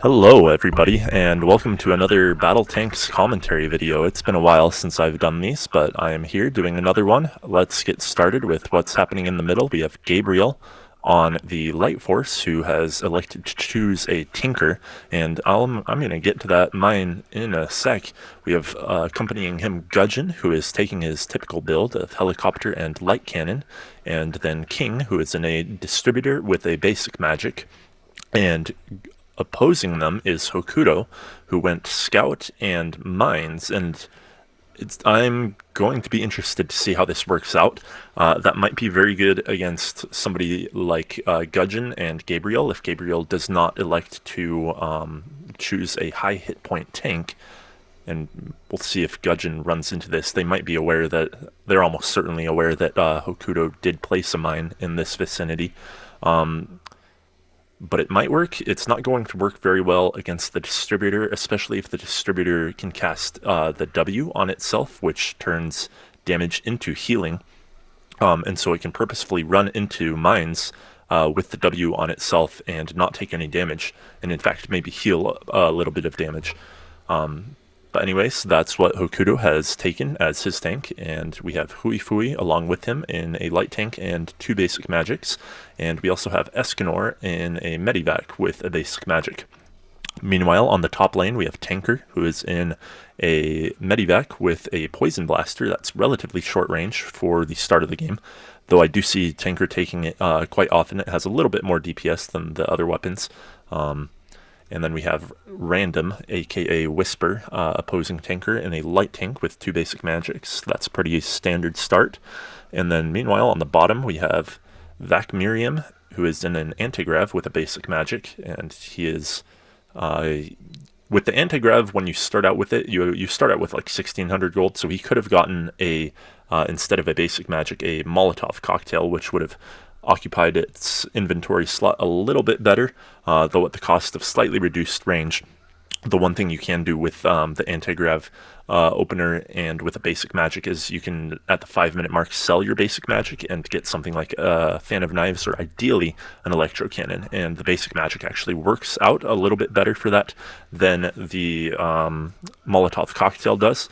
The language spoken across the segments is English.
Hello everybody, and welcome to another Battle Tanks commentary video. It's been a while since I've done these, but I am here doing another one. Let's get started with what's happening in the middle. We have Gabriel on the Light Force, who has elected to choose a Tinker, and I'm going to get to that mine in a sec. We have accompanying him Gudgeon, who is taking his typical build of Helicopter and Light Cannon, and then King, who is in a Distributor with a basic magic, and opposing them is Hokuto, who went Scout and Mines, and I'm going to be interested to see how this works out. That might be very good against somebody like Gudgeon and Gabriel, if Gabriel does not elect to choose a high hit point tank. And we'll see if Gudgeon runs into this. They might be aware that, they're almost certainly aware that Hokuto did place a mine in this vicinity. But it might work. It's not going to work very well against the Distributor, especially if the Distributor can cast the W on itself, which turns damage into healing. And so it can purposefully run into mines with the W on itself and not take any damage, and in fact maybe heal a little bit of damage. But anyways, that's what Hokuto has taken as his tank, and we have Hui Fui along with him in a light tank and 2 basic magics, and we also have Escanor in a medivac with a basic magic. Meanwhile, on the top lane, we have Tanker, who is in a medivac with a poison blaster that's relatively short range for the start of the game, though I do see Tanker taking it quite often. It has a little bit more DPS than the other weapons. And then we have Random, aka Whisper, opposing Tanker in a light tank with 2 basic magics. That's a pretty standard start. And then meanwhile, on the bottom, we have vakmirium, who is in an antigrav with a basic magic, and he is with the antigrav. When you start out with it, you start out with like 1600 gold, so he could have gotten a instead of a basic magic, a Molotov cocktail, which would have occupied its inventory slot a little bit better, though at the cost of slightly reduced range. The one thing you can do with the anti-grav opener and with a basic magic is you can, at the 5-minute mark, sell your basic magic and get something like a Fan of Knives or ideally an electro cannon, and the basic magic actually works out a little bit better for that than the Molotov cocktail does.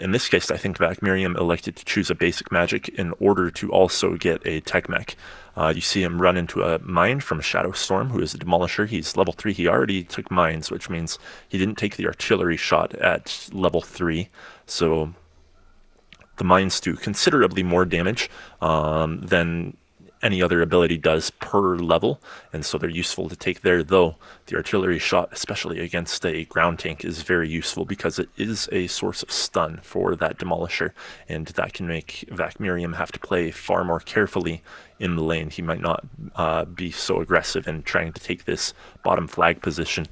In this case, I think vakmirium elected to choose a basic magic in order to also get a tech mech. You see him run into a mine from ShadowStorm, who is a demolisher. He's level 3. He already took mines, which means he didn't take the artillery shot at level 3. So the mines do considerably more damage than any other ability does per level, and so they're useful to take there, though the artillery shot, especially against a ground tank, is very useful because it is a source of stun for that demolisher, and that can make vakmirium have to play far more carefully in the lane. He might not be so aggressive in trying to take this bottom flag position.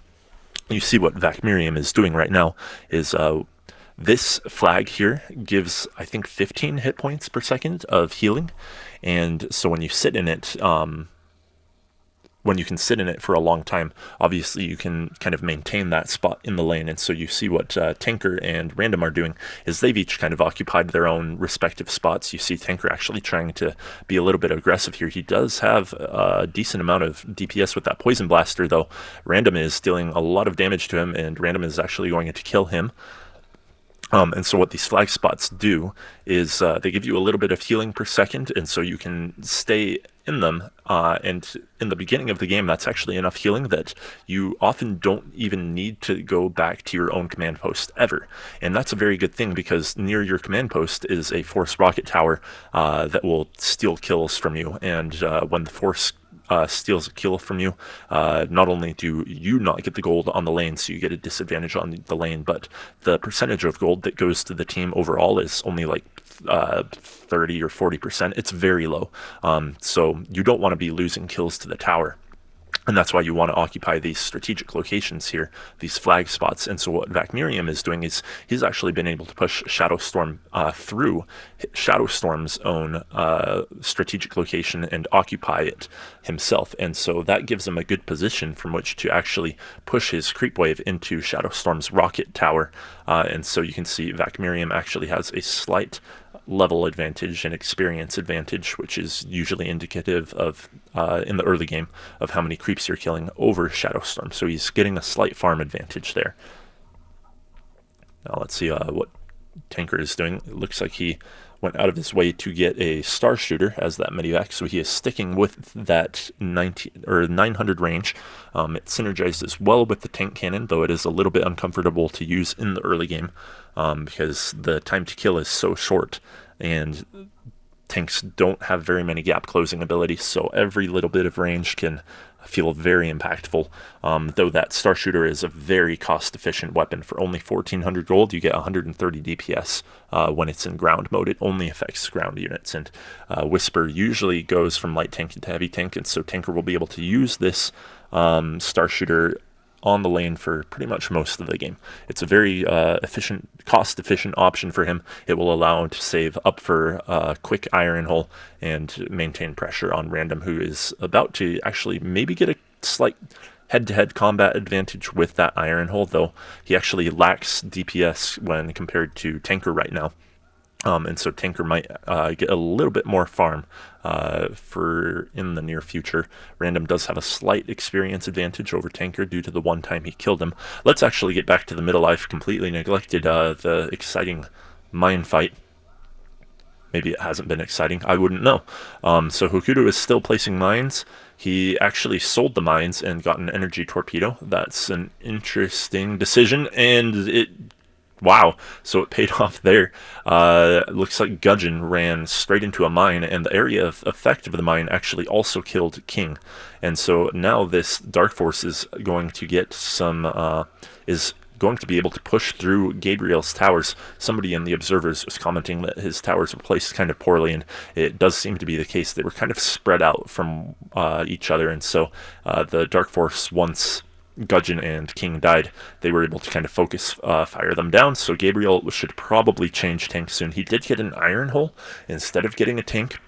You see what vakmirium is doing right now is this flag here gives, I think, 15 hit points per second of healing, and so when you sit in it, when you can sit in it for a long time, obviously you can kind of maintain that spot in the lane. And so you see what Tanker and Random are doing is they've each kind of occupied their own respective spots. You see Tanker actually trying to be a little bit aggressive here. He does have a decent amount of DPS with that poison blaster, though Random is dealing a lot of damage to him, and Random is actually going to kill him. And so what these flag spots do is they give you a little bit of healing per second, and so you can stay in them. And in the beginning of the game, that's actually enough healing that you often don't even need to go back to your own command post ever. And that's a very good thing, because near your command post is a force rocket tower that will steal kills from you. And when the force steals a kill from you, not only do you not get the gold on the lane, so you get a disadvantage on the lane, but the percentage of gold that goes to the team overall is only like 30 or 40%. It's very low. So you don't want to be losing kills to the tower. And that's why you want to occupy these strategic locations here, these flag spots. And so what vakmirium is doing is he's actually been able to push ShadowStorm through ShadowStorm's own strategic location and occupy it himself. And so that gives him a good position from which to actually push his creep wave into ShadowStorm's rocket tower. And so you can see vakmirium actually has a slight level advantage and experience advantage, which is usually indicative of, in the early game, of how many creeps you're killing over ShadowStorm. So he's getting a slight farm advantage there. Now let's see what Tanker is doing. It looks like he went out of his way to get a Star Shooter as that medivac, so he is sticking with that 900 range. It synergizes well with the tank cannon, though it is a little bit uncomfortable to use in the early game because the time to kill is so short, and tanks don't have very many gap closing abilities, so every little bit of range can feel very impactful. Though that Star Shooter is a very cost-efficient weapon. For only 1,400 gold, you get 130 DPS when it's in ground mode. It only affects ground units, and Whisper usually goes from light tank into heavy tank, and so Tanker will be able to use this Star Shooter on the lane for pretty much most of the game. It's a very efficient, cost-efficient option for him. It will allow him to save up for a quick Iron Hole and maintain pressure on Random, who is about to actually maybe get a slight head-to-head combat advantage with that Iron Hole, though he actually lacks DPS when compared to Tanker right now. And so Tanker might get a little bit more farm for in the near future. Random does have a slight experience advantage over Tanker due to the one time he killed him. Let's actually get back to the middle. I've completely neglected the exciting mine fight. Maybe it hasn't been exciting. I wouldn't know. So Hokuto is still placing mines. He actually sold the mines and got an energy torpedo. That's an interesting decision, and wow, so it paid off there. Looks like Gudgeon ran straight into a mine, and the area of effect of the mine actually also killed King. And so now this Dark Force is going to get some, is going to be able to push through Gabriel's towers. Somebody in the observers was commenting that his towers were placed kind of poorly, and it does seem to be the case. They were kind of spread out from each other, and so the Dark Force, once Gudgeon and King died, they were able to kind of focus fire them down. So Gabriel should probably change tank soon. He did get an Iron Hole instead of getting a tank,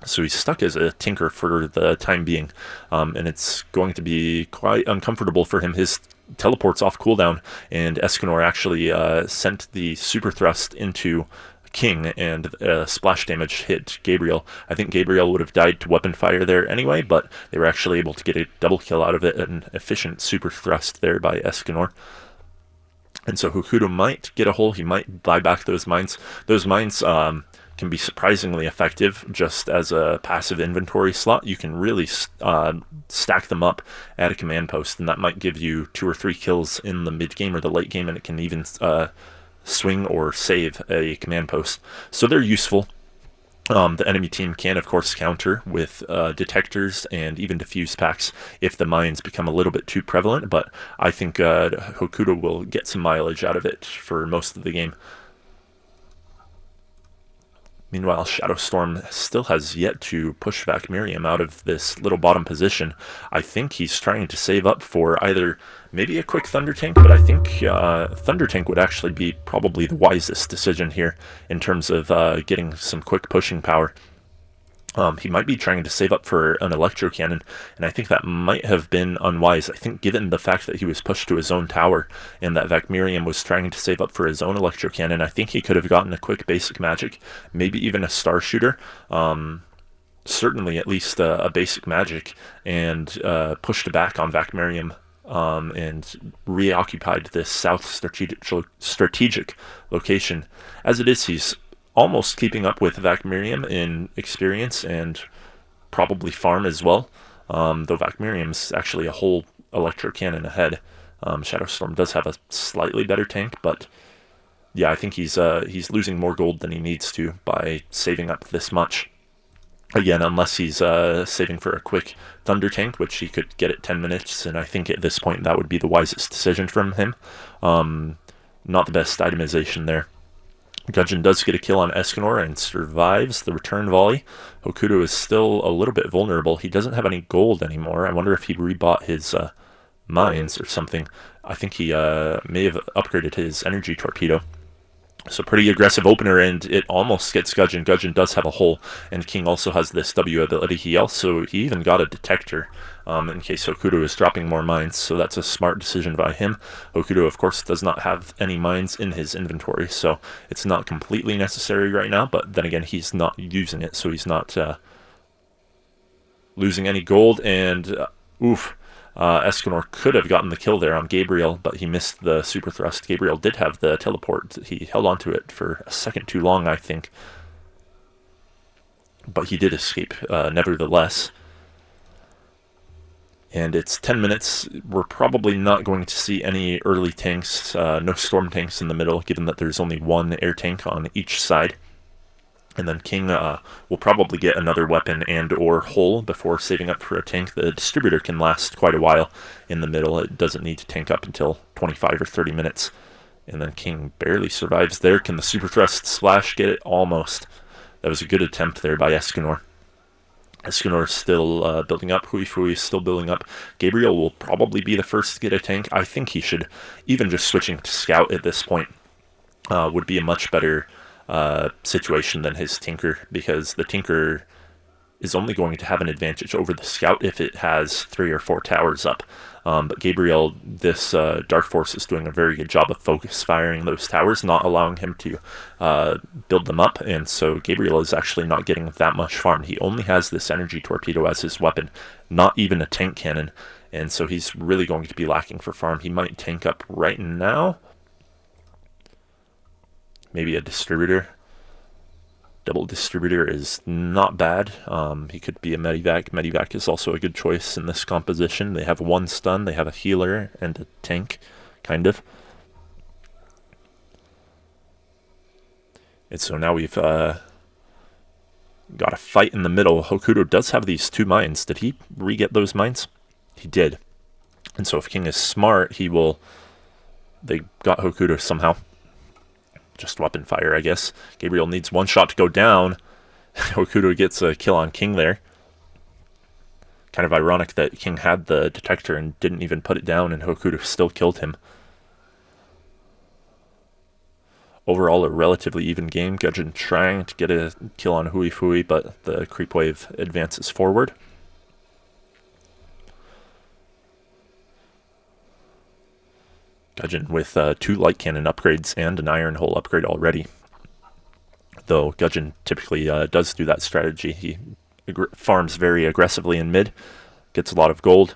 so he's stuck as a Tinker for the time being, and it's going to be quite uncomfortable for him. His teleport's off cooldown, and Escanor actually sent the super thrust into King, and splash damage hit Gabriel. I think Gabriel would have died to weapon fire there anyway, but they were actually able to get a double kill out of it, an efficient super thrust there by Escanor. And so Hokuto might get a hole. He might buy back those mines. Those mines can be surprisingly effective just as a passive inventory slot. You can really stack them up at a command post, and that might give you 2 or 3 kills in the mid game or the late game, and it can even swing or save a command post. So they're useful. The enemy team can, of course, counter with detectors and even diffuse packs if the mines become a little bit too prevalent, but I think Hokuto will get some mileage out of it for most of the game. Meanwhile, ShadowStorm still has yet to push vakmirium out of this little bottom position. I think he's trying to save up for either maybe a quick Thunder Tank, but I think Thunder Tank would actually be probably the wisest decision here in terms of getting some quick pushing power. He might be trying to save up for an Electro Cannon, and I think that might have been unwise. I think given the fact that he was pushed to his own tower and that vakmirium was trying to save up for his own Electro Cannon, I think he could have gotten a quick basic magic, maybe even a Star Shooter, certainly at least a basic magic, and pushed back on vakmirium and reoccupied this south strategic location. As it is, he's almost keeping up with vakmirium in experience and probably farm as well, though vakmirium's actually a whole Electro Cannon ahead. ShadowStorm does have a slightly better tank, but yeah, I think he's losing more gold than he needs to by saving up this much. Again, unless he's saving for a quick Thunder Tank, which he could get at 10 minutes, and I think at this point that would be the wisest decision from him. Not the best itemization there. Gudgeon does get a kill on Escanor and survives the return volley. Hokuto is still a little bit vulnerable. He doesn't have any gold anymore. I wonder if he rebought his mines or something. I think he may have upgraded his energy torpedo. So pretty aggressive opener, and it almost gets Gudgeon. Gudgeon does have a hole, and King also has this W ability. He even got a detector in case Hokuto is dropping more mines, so that's a smart decision by him. Hokuto, of course, does not have any mines in his inventory, so it's not completely necessary right now, but then again, he's not using it, so he's not losing any gold, and Escanor could have gotten the kill there on Gabriel, but he missed the super thrust. Gabriel did have the teleport. He held onto it for a second too long, I think. But he did escape, nevertheless. And it's 10 minutes. We're probably not going to see any early tanks, no storm tanks in the middle, given that there's only one air tank on each side. And then King will probably get another weapon and or hole before saving up for a tank. The distributor can last quite a while in the middle. It doesn't need to tank up until 25 or 30 minutes. And then King barely survives there. Can the super thrust splash get it? Almost. That was a good attempt there by Escanor. Escanor still building up. Huifui is still building up. Gabriel will probably be the first to get a tank. I think he should, even just switching to Scout at this point, would be a much better situation than his Tinker, because the Tinker is only going to have an advantage over the Scout if it has 3 or 4 towers up. But Gabriel, this Dark Force is doing a very good job of focus firing those towers, not allowing him to build them up, and so Gabriel is actually not getting that much farm. He only has this energy torpedo as his weapon, not even a tank cannon, and so he's really going to be lacking for farm. He might tank up right now. Maybe a distributor. Double distributor is not bad. He could be a Medivac. Medivac is also a good choice in this composition. They have 1 stun, they have a healer, and a tank, kind of. And so now we've got a fight in the middle. Hokuto does have these 2 mines. Did he re-get those mines? He did. And so if King is smart, he will... They got Hokuto somehow. Just weapon fire, I guess. Gabriel needs 1 shot to go down. Hokuto gets a kill on King there. Kind of ironic that King had the detector and didn't even put it down, and Hokuto still killed him. Overall, a relatively even game. Gudgeon trying to get a kill on Huifui, but the creep wave advances forward. Gudgeon with 2 light cannon upgrades and an iron hole upgrade already. Though Gudgeon typically does do that strategy. He farms very aggressively in mid, gets a lot of gold.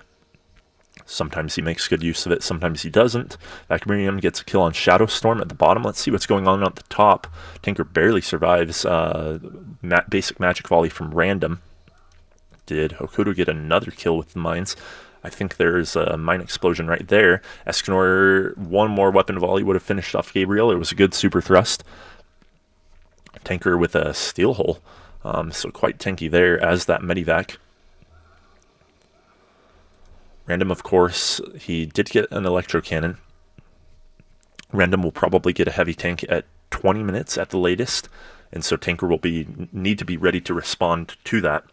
Sometimes he makes good use of it, sometimes he doesn't. Vakmirium gets a kill on ShadowStorm at the bottom. Let's see what's going on at the top. Tinker barely survives. Basic magic volley from random. Did Hokuto get another kill with the mines? I think there's a mine explosion right there. Escanor, 1 more weapon volley would have finished off Gabriel. It was a good super thrust. Tanker with a steel hole. So quite tanky there as that Medivac. Random, of course, he did get an electro cannon. Random will probably get a heavy tank at 20 minutes at the latest, and so Tanker will need to be ready to respond to that.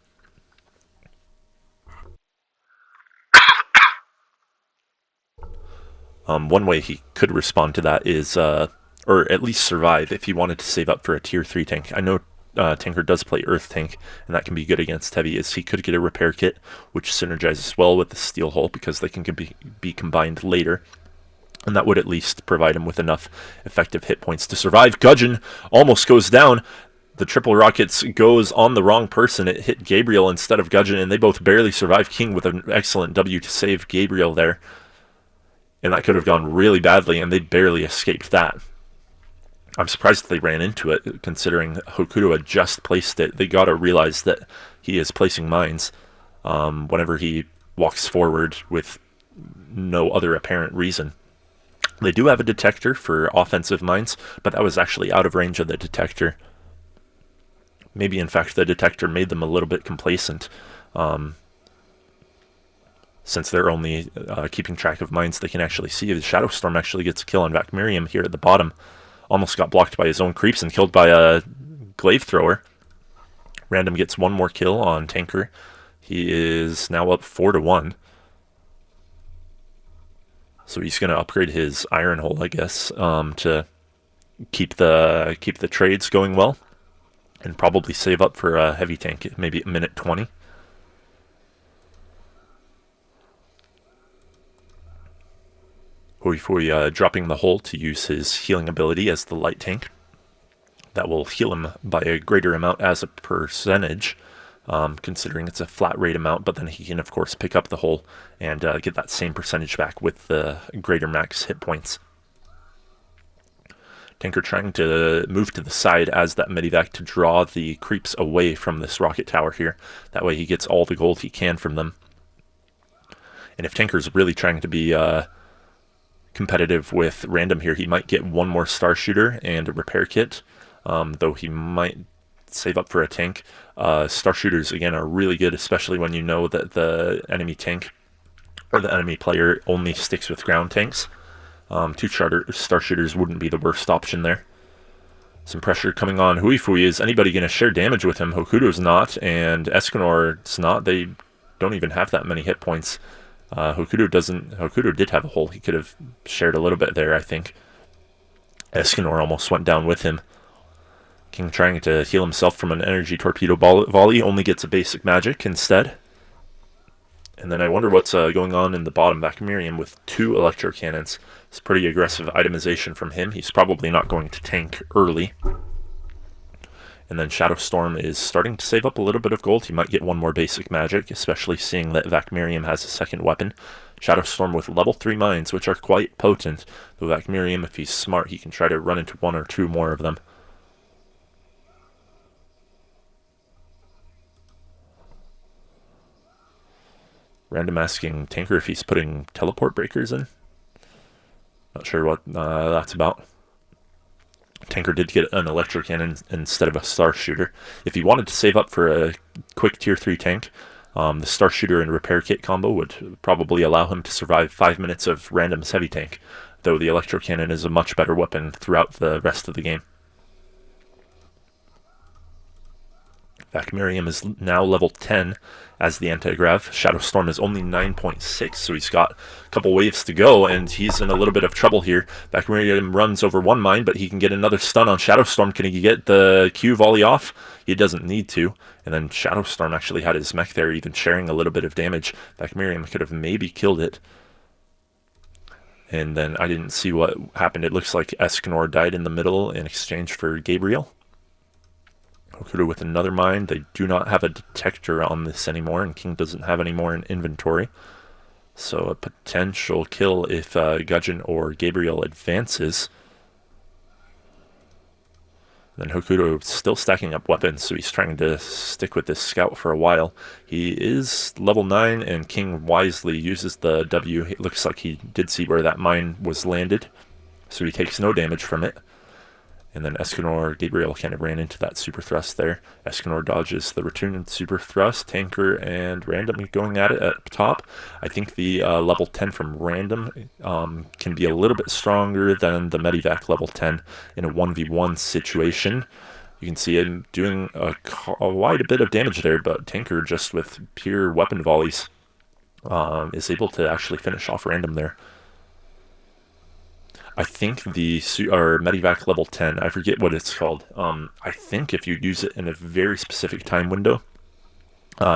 One way he could respond to that is, or at least survive if he wanted to save up for a tier 3 tank. I know Tanker does play Earth Tank, and that can be good against Heavy, is he could get a repair kit, which synergizes well with the Steel Hull, because they can be combined later. And that would at least provide him with enough effective hit points to survive. Gudgeon almost goes down. The triple rockets goes on the wrong person. It hit Gabriel instead of Gudgeon, and they both barely survive. King with an excellent W to save Gabriel there. And that could have gone really badly, and they barely escaped that. I'm surprised they ran into it, considering Hokuto had just placed it. They gotta realize that he is placing mines whenever he walks forward with no other apparent reason. They do have a detector for offensive mines, but that was actually out of range of the detector. Maybe, in fact, the detector made them a little bit complacent. Since they're only keeping track of mines they can actually see. The ShadowStorm actually gets a kill on vakmirium here at the bottom. Almost got blocked by his own creeps and killed by a glaive thrower. Random gets 1 more kill on Tanker. He is now up 4-1. So he's going to upgrade his iron hole, I guess, to keep the trades going well, and probably save up for a heavy tank, maybe at minute 20. Huifui dropping the hole to use his healing ability as the light tank. That will heal him by a greater amount as a percentage, considering it's a flat rate amount, but then he can of course pick up the hole and get that same percentage back with the greater max hit points. Tanker trying to move to the side as that medivac to draw the creeps away from this rocket tower here. That way he gets all the gold he can from them. And if Tanker's really trying to be competitive with random here, he might get one more star shooter and a repair kit, though he might save up for a tank. Star shooters again are really good, especially when you know that the enemy tank or the enemy player only sticks with ground tanks. 2 star shooters wouldn't be the worst option there. Some pressure coming on Huifui. Is anybody going to share damage with him? Hokuto's not, and Escanor's not. They don't even have that many hit points. Hokuto did have a hole. He could have shared a little bit there, I think. Escanor almost went down with him. King trying to heal himself from an energy torpedo volley, only gets a basic magic instead. And then I wonder what's going on in the bottom. Vakmirium with 2 electro cannons. It's pretty aggressive itemization from him. He's probably not going to tank early. And then ShadowStorm is starting to save up a little bit of gold. He might get one more basic magic, especially seeing that Vakmirium has a second weapon. ShadowStorm with level 3 mines, which are quite potent. Though Vakmirium, if he's smart, he can try to run into 1 or 2 more of them. Random asking Tanker if he's putting teleport breakers in. Not sure what that's about. Tanker did get an electro cannon instead of a star shooter. If he wanted to save up for a quick tier 3 tank, the star shooter and repair kit combo would probably allow him to survive 5 minutes of random's heavy tank, though the electro cannon is a much better weapon throughout the rest of the game. Vakmirium is now level 10 as the anti-grav. ShadowStorm is only 9.6, so he's got a couple waves to go, and he's in a little bit of trouble here. Vakmirium runs over 1 mine, but he can get another stun on ShadowStorm. Can he get the Q volley off? He doesn't need to. And then ShadowStorm actually had his mech there, even sharing a little bit of damage. Vakmirium could have maybe killed it. And then I didn't see what happened. It looks like Escanor died in the middle in exchange for Gabriel. Hokuto with another mine. They do not have a detector on this anymore, and King doesn't have any more in inventory. So a potential kill if Gudgeon or Gabriel advances. Then Hokuto still stacking up weapons, so he's trying to stick with this scout for a while. He is level 9, and King wisely uses the W. It looks like he did see where that mine was landed, so he takes no damage from it. And then Escanor, Gabriel kind of ran into that super thrust there. Escanor dodges the return and super thrust. Tanker and Random going at it at top. I think the level 10 from Random can be a little bit stronger than the Medivac level 10 in a 1v1 situation. You can see him doing quite a bit of damage there, but Tanker, just with pure weapon volleys, is able to actually finish off Random there. I think the Medivac level 10, I forget what it's called. I think if you use it in a very specific time window,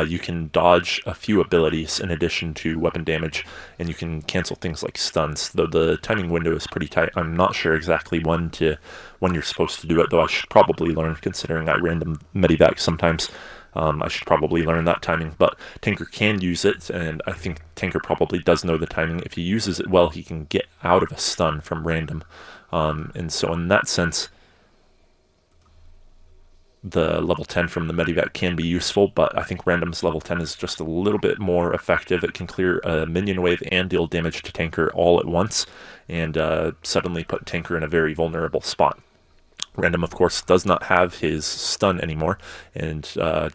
you can dodge a few abilities in addition to weapon damage, and you can cancel things like stuns, though the timing window is pretty tight. I'm not sure exactly when you're supposed to do it, though I should probably learn, considering I random Medivac sometimes. I should probably learn that timing, but Tanker can use it, and I think Tanker probably does know the timing. If he uses it well, he can get out of a stun from Random, and so in that sense, the level 10 from the Medivac can be useful, but I think Random's level 10 is just a little bit more effective. It can clear a minion wave and deal damage to Tanker all at once, and suddenly put Tanker in a very vulnerable spot. Random, of course, does not have his stun anymore, and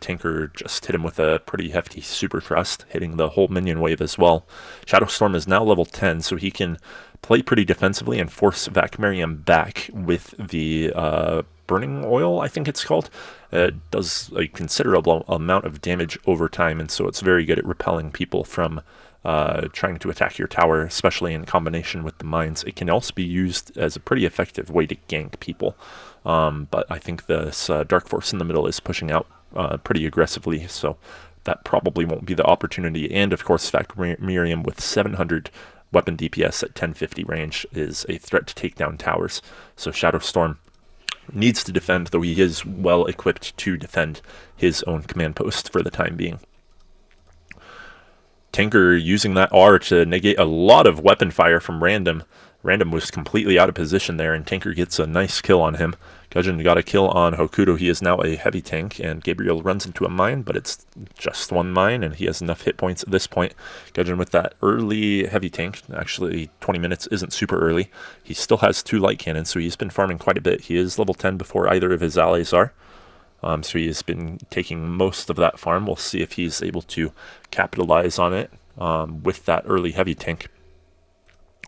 Tanker just hit him with a pretty hefty super thrust, hitting the whole minion wave as well. ShadowStorm is now level 10, so he can play pretty defensively and force Vakmirium back with the Burning Oil, I think it's called. It does a considerable amount of damage over time, and so it's very good at repelling people from trying to attack your tower, especially in combination with the mines. It can also be used as a pretty effective way to gank people, but I think this Dark Force in the middle is pushing out pretty aggressively, so that probably won't be the opportunity. And of course, vakmirium with 700 weapon DPS at 1050 range is a threat to take down towers. So ShadowStorm needs to defend, though he is well equipped to defend his own command post for the time being. Tinker using that R to negate a lot of weapon fire from Random. Random was completely out of position there, and Tinker gets a nice kill on him. Gudgeon got a kill on Hokuto. He is now a heavy tank, and Gabriel runs into a mine, but it's just one mine, and he has enough hit points at this point. Gudgeon with that early heavy tank. Actually, 20 minutes isn't super early. He still has 2 light cannons, so he's been farming quite a bit. He is level 10 before either of his allies are. So he has been taking most of that farm. We'll see if he's able to capitalize on it with that early heavy tank.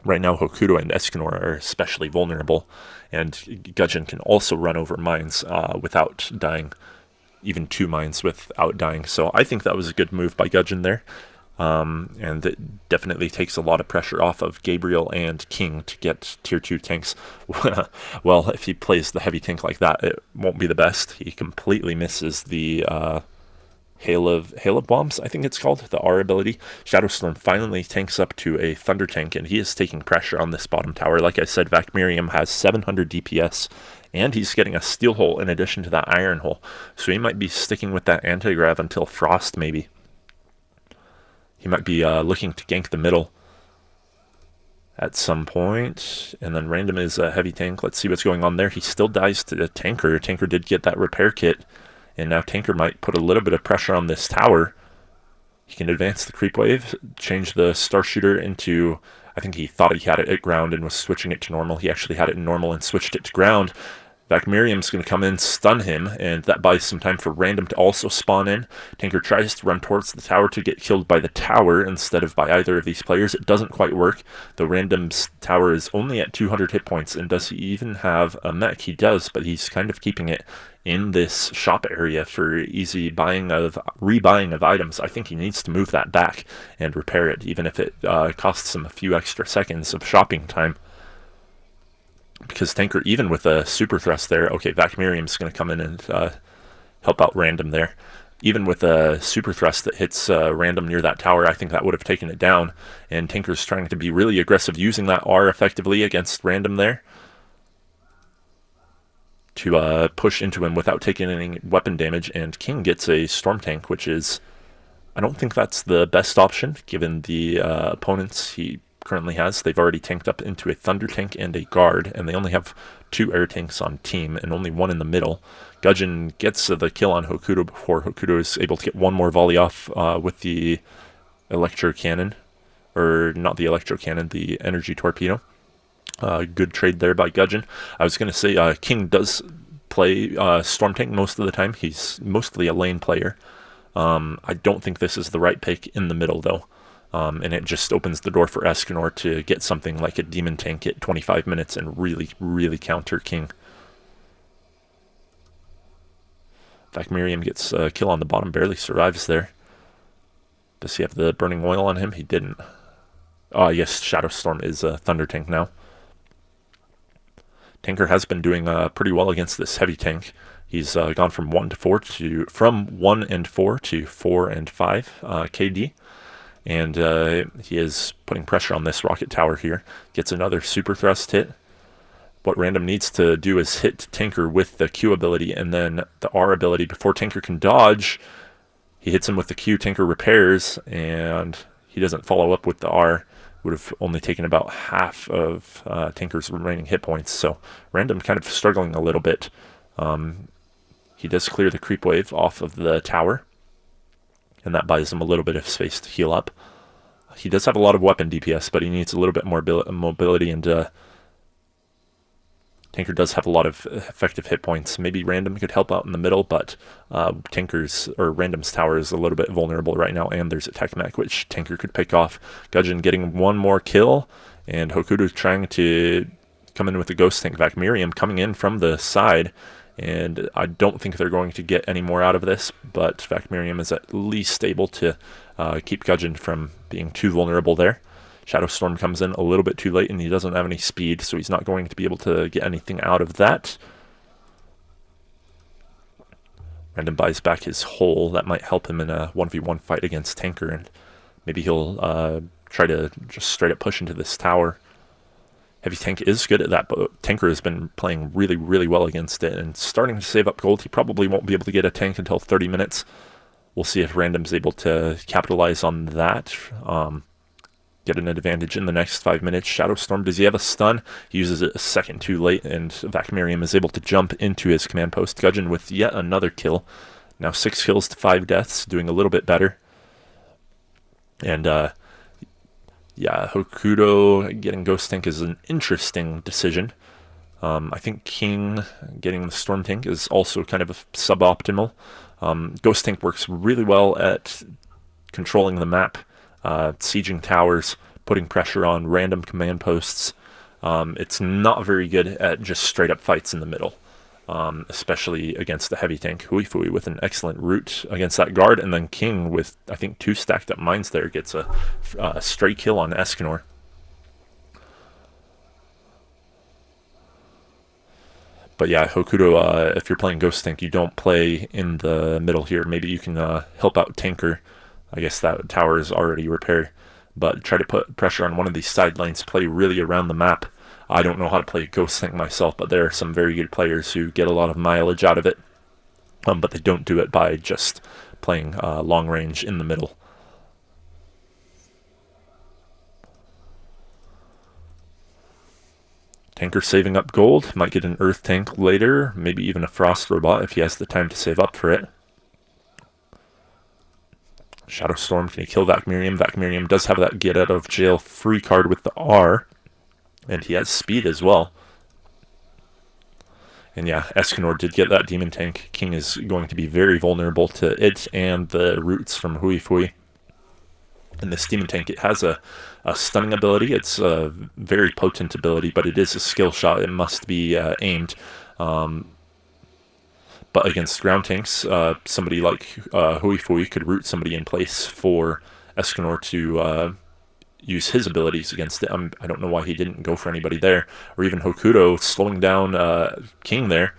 Right now, Hokuto and Escanor are especially vulnerable, and Gudgeon can also run over mines without dying, even 2 mines without dying. So I think that was a good move by Gudgeon there, and it definitely takes a lot of pressure off of Gabriel and King to get tier 2 tanks. Well, if he plays the heavy tank like that, it won't be the best. He completely misses the Hail of Bombs, I think it's called, the R ability. ShadowStorm finally tanks up to a Thunder Tank, and he is taking pressure on this bottom tower. Like I said, vakmirium has 700 DPS, and he's getting a Steel Hole in addition to that Iron Hole. So he might be sticking with that Anti-Grav until Frost, maybe. He might be looking to gank the middle at some point. And then Random is a heavy tank. Let's see what's going on there. He still dies to the Tanker. Tanker did get that repair kit. And now Tinker might put a little bit of pressure on this tower. He can advance the creep wave, change the Star Shooter into, I think he thought he had it at ground and was switching it to normal. He actually had it in normal and switched it to ground. vakmirium's going to come in, stun him, and that buys some time for Random to also spawn in. Tinker tries to run towards the tower to get killed by the tower instead of by either of these players. It doesn't quite work. The Random's tower is only at 200 hit points, and does he even have a mech? He does, but he's kind of keeping it in this shop area for easy rebuying of items. I think he needs to move that back and repair it, even if it costs him a few extra seconds of shopping time. Because Tanker, even with a super thrust there, okay, vakmirium's going to come in and help out Random there. Even with a super thrust that hits Random near that tower, I think that would have taken it down. And Tinker's trying to be really aggressive, using that R effectively against Random there to push into him without taking any weapon damage. And King gets a Storm Tank, which is, I don't think that's the best option given the opponents he currently has. They've already tanked up into a Thunder Tank and a Guard, and they only have 2 air tanks on team and only 1 in the middle. Gudgeon gets the kill on Hokuto before Hokuto is able to get 1 more volley off with the Electro Cannon, or not the Electro Cannon, the Energy Torpedo. Good trade there by Gudgeon. I was going to say King does play Storm Tank most of the time. He's mostly a lane player. I don't think this is the right pick in the middle, though. And it just opens the door for Escanor to get something like a Demon Tank at 25 minutes and really, really counter King. vakmirium gets a kill on the bottom, barely survives there. Does he have the Burning Oil on him? He didn't. Yes, ShadowStorm is a Thunder Tank now. Tinker has been doing pretty well against this heavy tank. He's gone from 1 and 4 to 4 and 5 KD. And he is putting pressure on this rocket tower here. Gets another super thrust hit. What Random needs to do is hit Tinker with the Q ability and then the R ability before Tinker can dodge. He hits him with the Q, Tinker repairs, and he doesn't follow up with the R. Would have only taken about half of Tinker's remaining hit points, so Random kind of struggling a little bit. He does clear the creep wave off of the tower, and that buys him a little bit of space to heal up. He does have a lot of weapon DPS, but he needs a little bit more mobility, and Tinker does have a lot of effective hit points. Maybe Random could help out in the middle, but Random's tower is a little bit vulnerable right now, and there's a tech mech, which Tinker could pick off. Gudgeon getting 1 more kill, and Hokuto trying to come in with the Ghost Tank. vakmirium coming in from the side, and I don't think they're going to get any more out of this, but vakmirium is at least able to keep Gudgeon from being too vulnerable there. ShadowStorm comes in a little bit too late, and he doesn't have any speed, so he's not going to be able to get anything out of that. Random buys back his hole. That might help him in a 1v1 fight against Tanker, and maybe he'll try to just straight up push into this tower. Heavy Tank is good at that, but Tanker has been playing really, really well against it and starting to save up gold. He probably won't be able to get a tank until 30 minutes. We'll see if Random's able to capitalize on that. Get an advantage in the next 5 minutes. ShadowStorm, does he have a stun? He uses it a second too late, and vakmirium is able to jump into his command post. Gudgeon with yet another kill. Now 6 kills to 5 deaths, doing a little bit better. And yeah, Hokuto getting Ghost Tank is an interesting decision. I think King getting the Storm Tank is also kind of suboptimal. Ghost Tank works really well at controlling the map, sieging towers, putting pressure on random command posts. It's not very good at just straight up fights in the middle, especially against the heavy tank. Huifui with an excellent root against that guard, and then King with, I think, 2 stacked up mines there gets a stray kill on Escanor. But yeah, Hokuto, if you're playing Ghost Tank, you don't play in the middle here. Maybe you can help out Tanker. I guess that tower is already repaired. But try to put pressure on one of these side lanes, play really around the map. I don't know how to play Ghost Tank myself, but there are some very good players who get a lot of mileage out of it. But they don't do it by just playing long range in the middle. Tanker saving up gold, might get an Earth Tank later, maybe even a Frost Robot if he has the time to save up for it. ShadowStorm, can he kill vakmirium? vakmirium does have that get out of jail free card with the R, and he has speed as well. And yeah, Escanor did get that Demon Tank. King is going to be very vulnerable to it and the roots from Huifui. And this Demon Tank, it has a stunning ability. It's a very potent ability, but it is a skill shot. It must be aimed. But against ground tanks, somebody like Huifui could root somebody in place for Escanor to use his abilities against it. I don't know why he didn't go for anybody there. Or even Hokuto slowing down King there.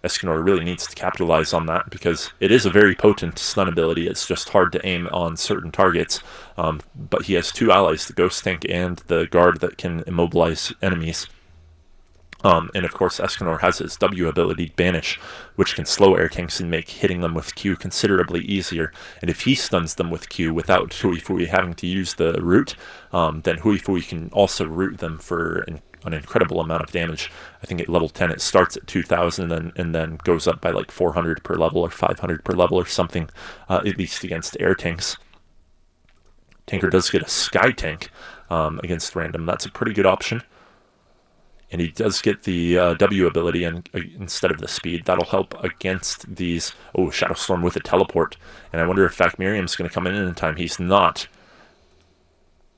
Escanor really needs to capitalize on that because it is a very potent stun ability. It's just hard to aim on certain targets. But he has 2 allies, the Ghost Tank and the Guard, that can immobilize enemies. And of course, Escanor has his W ability, Banish, which can slow air tanks and make hitting them with Q considerably easier. And if he stuns them with Q without Huifui having to use the root, then Huifui can also root them for an incredible amount of damage. I think at level 10 it starts at 2,000 and then goes up by like 400 per level or 500 per level or something, at least against air tanks. Tanker does get a Sky Tank against random. That's a pretty good option. And he does get the W ability instead of the speed. That'll help against these... Oh, ShadowStorm with a teleport. And I wonder if vakmirium's going to come in time. He's not.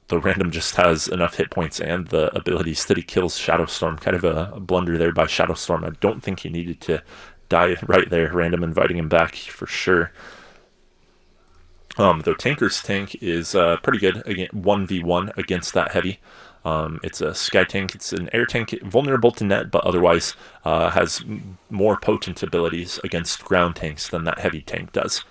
The random just has enough hit points and the abilities that he kills ShadowStorm. Kind of a blunder there by ShadowStorm. I don't think he needed to die right there. Random inviting him back for sure. Though Tanker's tank is pretty good, again, 1v1 against that heavy. It's a Sky Tank, it's an air tank, vulnerable to net, but otherwise has more potent abilities against ground tanks than that heavy tank does.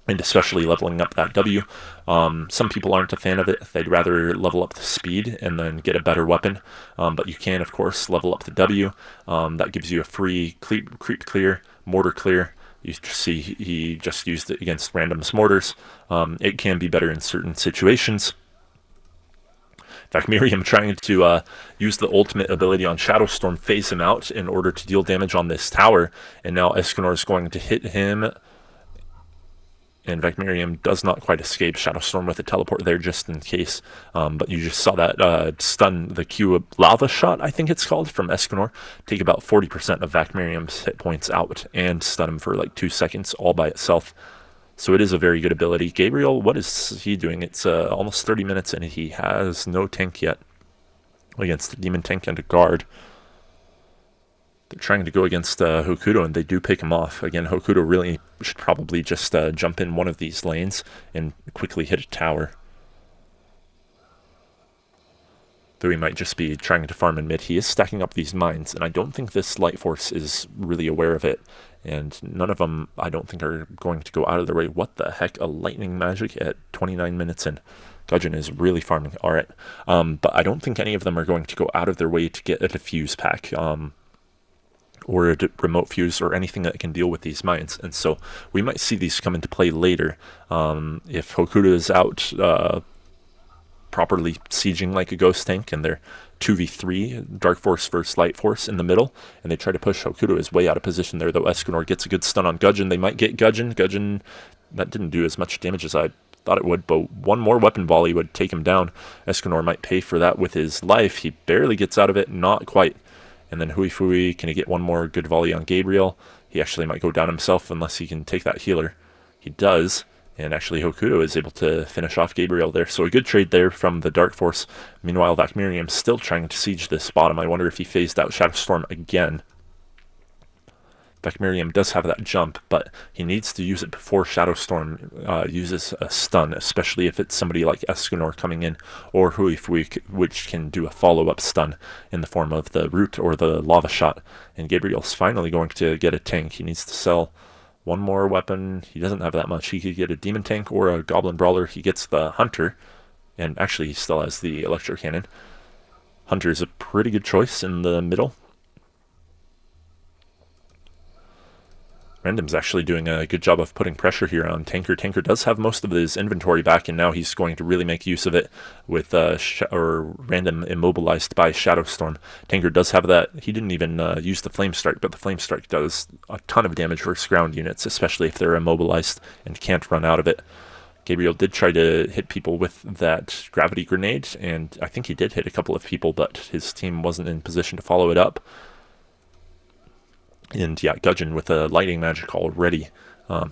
And especially leveling up that W. Some people aren't a fan of it. They'd rather level up the speed and then get a better weapon. But you can, of course, level up the W. That gives you a free creep clear, mortar clear. You see he just used it against random's mortars. It can be better in certain situations. vakmirium trying to use the ultimate ability on ShadowStorm, phase him out in order to deal damage on this tower. And now Escanor is going to hit him. And vakmirium does not quite escape. ShadowStorm with a teleport there just in case. But you just saw that stun, the Q lava shot, I think it's called, from Escanor. Take about 40% of vakmirium's hit points out and stun him for like 2 seconds all by itself. So it is a very good ability. Gabriel, what is he doing? It's almost 30 minutes and he has no tank yet against a demon tank and a guard. They're trying to go against Hokuto, and they do pick him off. Again, Hokuto really should probably just jump in one of these lanes and quickly hit a tower. Though he might just be trying to farm in mid. He is stacking up these mines, and I don't think this Light Force is really aware of it. And none of them, I don't think, are going to go out of their way. What the heck? A lightning magic at 29 minutes in. Gudgeon is really farming. All right. But I don't think any of them are going to go out of their way to get a diffuse pack. Or a remote fuse or anything that can deal with these mines. And so we might see these come into play later. If Hokuto is out properly sieging like a ghost tank and they're 2v3 Dark Force versus Light Force in the middle, and they try to push, Hokuto is way out of position there, though Escanor gets a good stun on Gudgeon. They might get Gudgeon. Gudgeon, that didn't do as much damage as I thought it would, but one more weapon volley would take him down. Escanor might pay for that with his life. He barely gets out of it, not quite. And then Huifui, can he get one more good volley on Gabriel? He actually might go down himself unless he can take that healer. He does, and actually Hokuto is able to finish off Gabriel there. So a good trade there from the Dark Force. Meanwhile, vakmirium still trying to siege this bottom. I wonder if he phased out ShadowStorm again. vakmirium does have that jump, but he needs to use it before ShadowStorm uses a stun, especially if it's somebody like Escanor coming in, or Huifui, which can do a follow-up stun in the form of the root or the lava shot. And Gabriel's finally going to get a tank. He needs to sell one more weapon. He doesn't have that much. He could get a demon tank or a goblin brawler. He gets the hunter, and actually he still has the electro cannon. Hunter is a pretty good choice in the middle. Random's actually doing a good job of putting pressure here on Tanker. Tanker does have most of his inventory back, and now he's going to really make use of it with Random immobilized by ShadowStorm. Tanker does have that. He didn't even use the Flame Strike, but the Flame Strike does a ton of damage versus ground units, especially if they're immobilized and can't run out of it. Gabriel did try to hit people with that gravity grenade, and I think he did hit a couple of people, but his team wasn't in position to follow it up. And yeah, Gudgeon with a lighting magic already.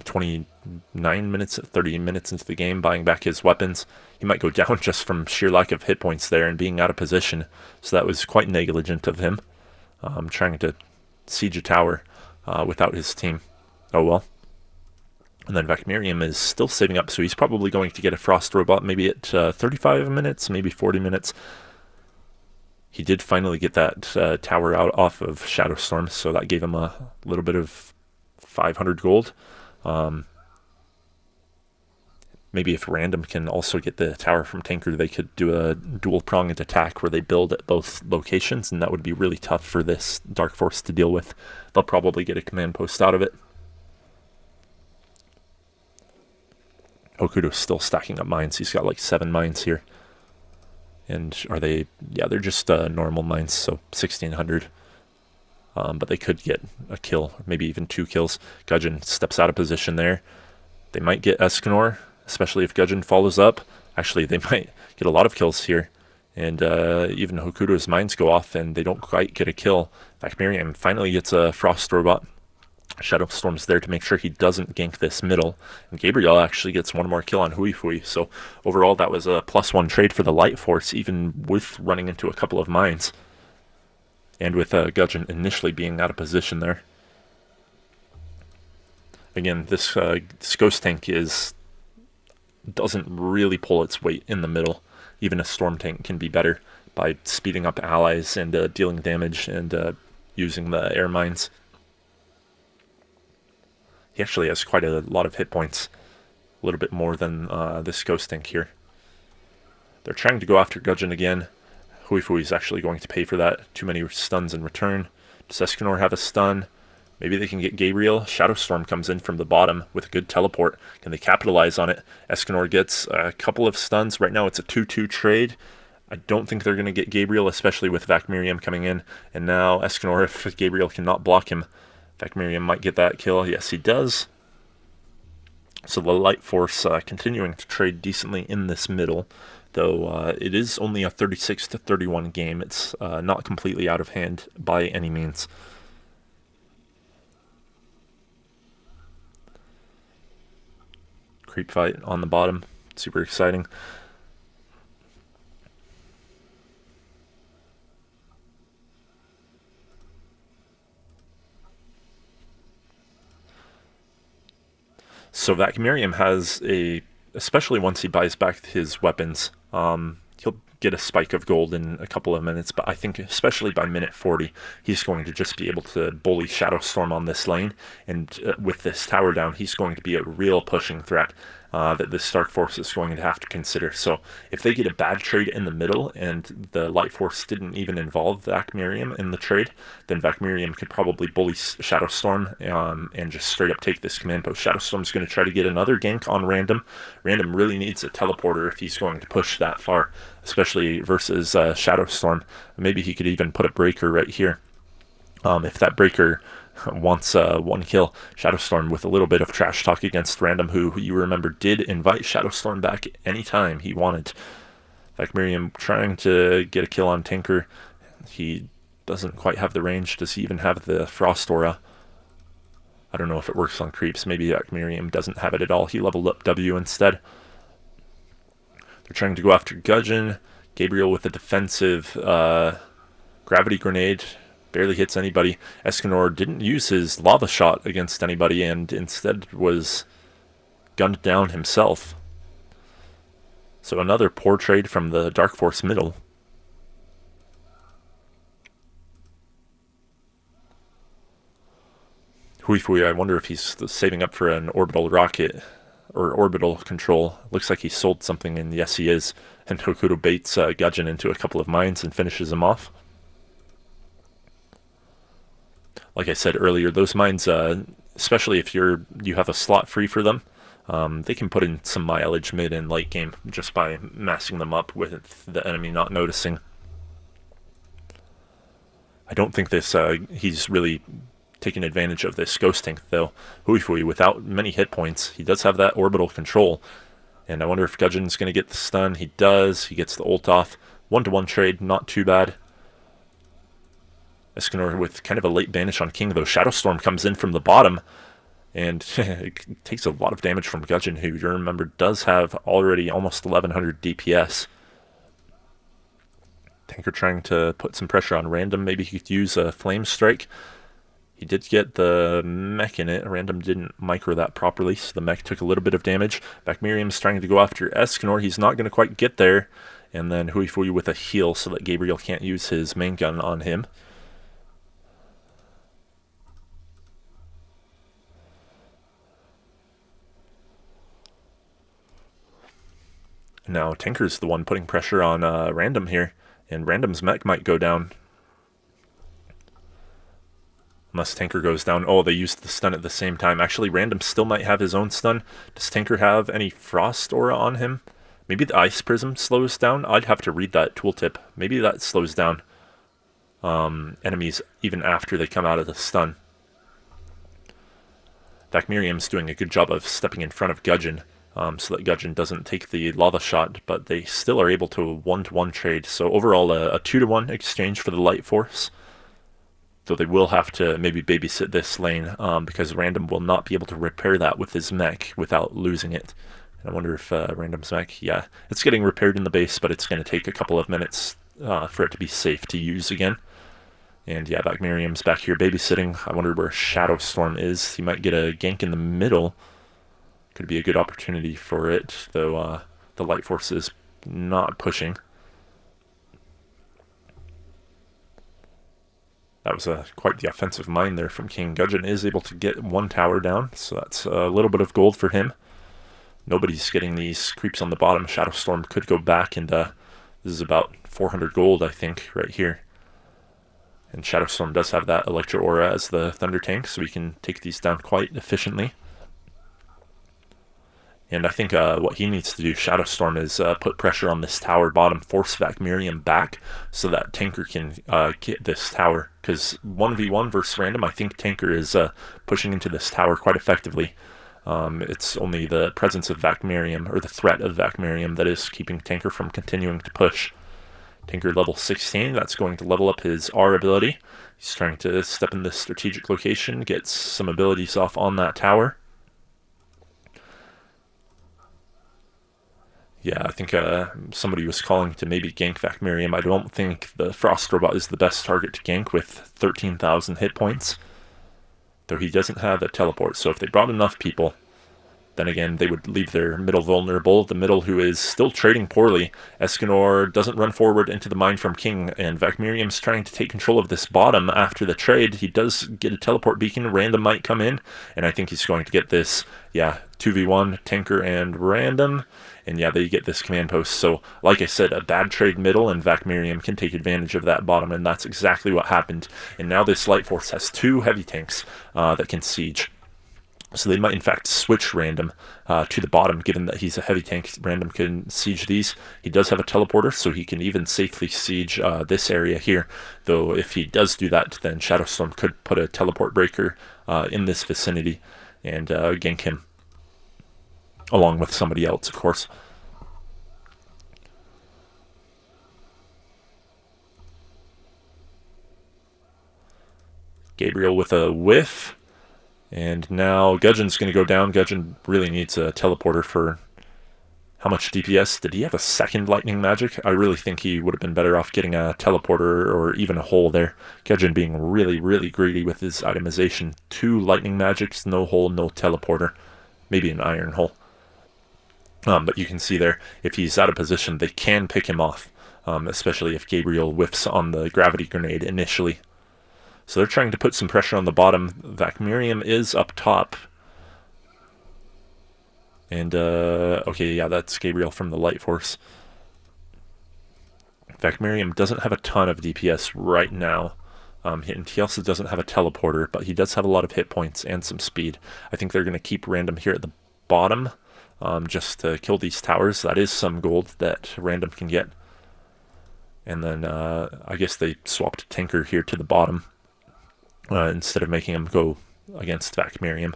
29 minutes, 30 minutes into the game, buying back his weapons. He might go down just from sheer lack of hit points there and being out of position. So that was quite negligent of him. Trying to siege a tower without his team. Oh well. And then vakmirium is still saving up, so he's probably going to get a frost robot maybe at 35 minutes, maybe 40 minutes. He did finally get that tower out off of ShadowStorm, so that gave him a little bit of 500 gold. Maybe if Random can also get the tower from Tanker, they could do a dual-pronged attack where they build at both locations, and that would be really tough for this Dark Force to deal with. They'll probably get a command post out of it. Hokuto's still stacking up mines. He's got like 7 mines here. And are they... yeah, they're just normal mines, so 1,600. But they could get a kill, maybe even 2 kills. Gudgeon steps out of position there. They might get Escanor, especially if Gudgeon follows up. Actually, they might get a lot of kills here. And even Hokuto's mines go off, and they don't quite get a kill. vakmirium finally gets a Frost Robot. ShadowStorm's there to make sure he doesn't gank this middle. And Gabriel actually gets one more kill on Huifui. So overall, that was a +1 trade for the Light Force, even with running into a couple of mines. And with Gudgeon initially being out of position there. Again, this Ghost Tank doesn't really pull its weight in the middle. Even a Storm Tank can be better by speeding up allies and dealing damage and using the air mines. He actually has quite a lot of hit points, a little bit more than this Ghost Tank here. They're trying to go after Gudgeon again. Huifui is actually going to pay for that. Too many stuns in return. Does Escanor have a stun? Maybe they can get Gabriel. ShadowStorm comes in from the bottom with a good teleport. Can they capitalize on it? Escanor gets a couple of stuns. Right now it's a 2-2 trade. I don't think they're going to get Gabriel, especially with vakmirium coming in. And now Escanor, if Gabriel cannot block him, vakmirium might get that kill. Yes, he does. So the Light Force continuing to trade decently in this middle, though it is only a 36-31 game. It's not completely out of hand by any means. Creep fight on the bottom. Super exciting. So vakmirium has especially once he buys back his weapons, he'll get a spike of gold in a couple of minutes, but I think especially by minute 40, he's going to just be able to bully ShadowStorm on this lane, and with this tower down, he's going to be a real pushing threat that this Dark Force is going to have to consider. So if they get a bad trade in the middle, and the Light Force didn't even involve vakmirium in the trade, then vakmirium could probably bully ShadowStorm and just straight up take this command post. ShadowStorm's going to try to get another gank on Random. Random really needs a teleporter if he's going to push that far, especially versus ShadowStorm. Maybe he could even put a breaker right here. If that breaker wants one kill, ShadowStorm with a little bit of trash talk against Random, who you remember did invite ShadowStorm back anytime he wanted. vakmirium trying to get a kill on Tinker. He doesn't quite have the range. Does he even have the Frost Aura? I don't know if it works on creeps. Maybe vakmirium doesn't have it at all. He leveled up W instead. They're trying to go after Gudgeon. Gabriel with a defensive gravity grenade. Barely hits anybody. Escanor didn't use his lava shot against anybody and instead was gunned down himself. So another poor trade from the Dark Force middle. Huifui, I wonder if he's saving up for an orbital rocket or orbital control. Looks like he sold something, and yes he is. And Hokuto baits Gudgeon into a couple of mines and finishes him off. Like I said earlier, those mines, especially if you have a slot free for them, they can put in some mileage mid and late game just by massing them up with the enemy not noticing. I don't think he's really taking advantage of this ghosting, though. Huifui, without many hit points, he does have that orbital control. And I wonder if Gudgeon's going to get the stun. He does. He gets the ult off. 1-to-1 trade, not too bad. Escanor with kind of a late banish on King, though. ShadowStorm comes in from the bottom and it takes a lot of damage from Gudgeon, who you remember does have already almost 1100 DPS. Tinker trying to put some pressure on Random. Maybe he could use a Flame Strike. He did get the mech in it. Random didn't micro that properly, so the mech took a little bit of damage. vakmirium's trying to go after Escanor. He's not going to quite get there. And then Huifui with a heal so that Gabriel can't use his main gun on him. Now Tinker's the one putting pressure on Random here, and Random's mech might go down. Unless Tinker goes down. Oh, they used the stun at the same time. Actually, Random still might have his own stun. Does Tinker have any Frost Aura on him? Maybe the Ice Prism slows down? I'd have to read that tooltip. Maybe that slows down enemies even after they come out of the stun. vakmirium's doing a good job of stepping in front of Gudgeon, so that Gudgeon doesn't take the lava shot, but they still are able to 1-to-1 trade. So overall, a 2-to-1 exchange for the Light Force. So they will have to maybe babysit this lane, because Random will not be able to repair that with his mech without losing it. And I wonder if Random's mech, yeah, it's getting repaired in the base, but it's going to take a couple of minutes for it to be safe to use again. And yeah, vakmirium's back here babysitting. I wonder where ShadowStorm is. He might get a gank in the middle. Could be a good opportunity for it, though the Light Force is not pushing. That was quite the offensive mine there from King. Gudgeon is able to get one tower down, so that's a little bit of gold for him. Nobody's getting these creeps on the bottom. ShadowStorm could go back, and this is about 400 gold, I think, right here. And ShadowStorm does have that Electro Aura as the Thunder Tank, so we can take these down quite efficiently. And I think what he needs to do, ShadowStorm, is put pressure on this tower bottom, force vakmirium back, so that Tinker can get this tower. Because 1v1 versus Random, I think Tinker is pushing into this tower quite effectively. It's only the presence of vakmirium, or the threat of vakmirium, that is keeping Tinker from continuing to push. Tinker level 16, that's going to level up his R ability. He's trying to step in this strategic location, get some abilities off on that tower. Yeah, I think somebody was calling to maybe gank vakmirium. I don't think the Frost Robot is the best target to gank with 13,000 hit points. Though he doesn't have a teleport, so if they brought enough people, Then again, they would leave their middle vulnerable. The middle, who is still trading poorly. Escanor doesn't run forward into the mine from King, and vakmirium's trying to take control of this bottom after the trade. He does get a teleport beacon. Random might come in, and I think he's going to get this, 2v1, tanker and random. And yeah, they get this command post. So, like I said, a bad trade middle, and vakmirium can take advantage of that bottom, and that's exactly what happened. And now this Light Force has 2 heavy tanks that can siege. So they might, in fact, switch random to the bottom, given that he's a heavy tank. Random can siege these. He does have a teleporter, so he can even safely siege this area here. Though if he does do that, then ShadowStorm could put a teleport breaker in this vicinity and gank him, along with somebody else, of course. Gabriel with a whiff. And now Gudgeon's going to go down. Gudgeon really needs a teleporter for how much DPS? Did he have a second lightning magic? I really think he would have been better off getting a teleporter or even a hole there. Gudgeon being really, really greedy with his itemization. 2 lightning magics, no hole, no teleporter. Maybe an iron hole. But you can see there, if he's out of position, they can pick him off. Especially if Gabriel whiffs on the gravity grenade initially. So they're trying to put some pressure on the bottom. vakmirium is up top. And, okay, yeah, that's Gabriel from the Light Force. vakmirium doesn't have a ton of DPS right now. And he also doesn't have a teleporter, but he does have a lot of hit points and some speed. I think they're going to keep random here at the bottom, just to kill these towers. That is some gold that random can get. And then, I guess they swapped tanker here to the bottom. Instead of making him go against vakmirium.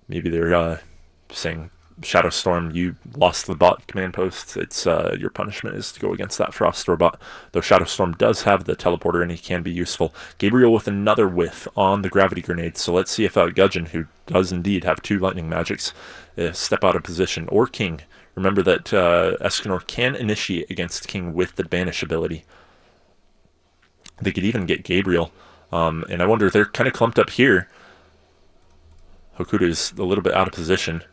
Maybe they're saying, ShadowStorm, you lost the bot command post. It's your punishment is to go against that Frost robot. Though ShadowStorm does have the teleporter and he can be useful. Gabriel with another whiff on the gravity grenade. So let's see if Gudgeon, who does indeed have 2 lightning magics, step out of position. Or King. Remember that Escanor can initiate against King with the banish ability. They could even get Gabriel. And I wonder, they're kind of clumped up here. Hokuto is a little bit out of position.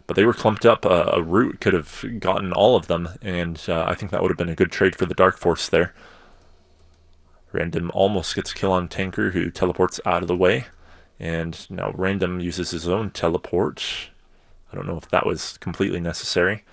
But they were clumped up. A root could have gotten all of them. And I think that would have been a good trade for the Dark Force there. Random almost gets a kill on Tanker, who teleports out of the way. And now Random uses his own teleport. I don't know if that was completely necessary.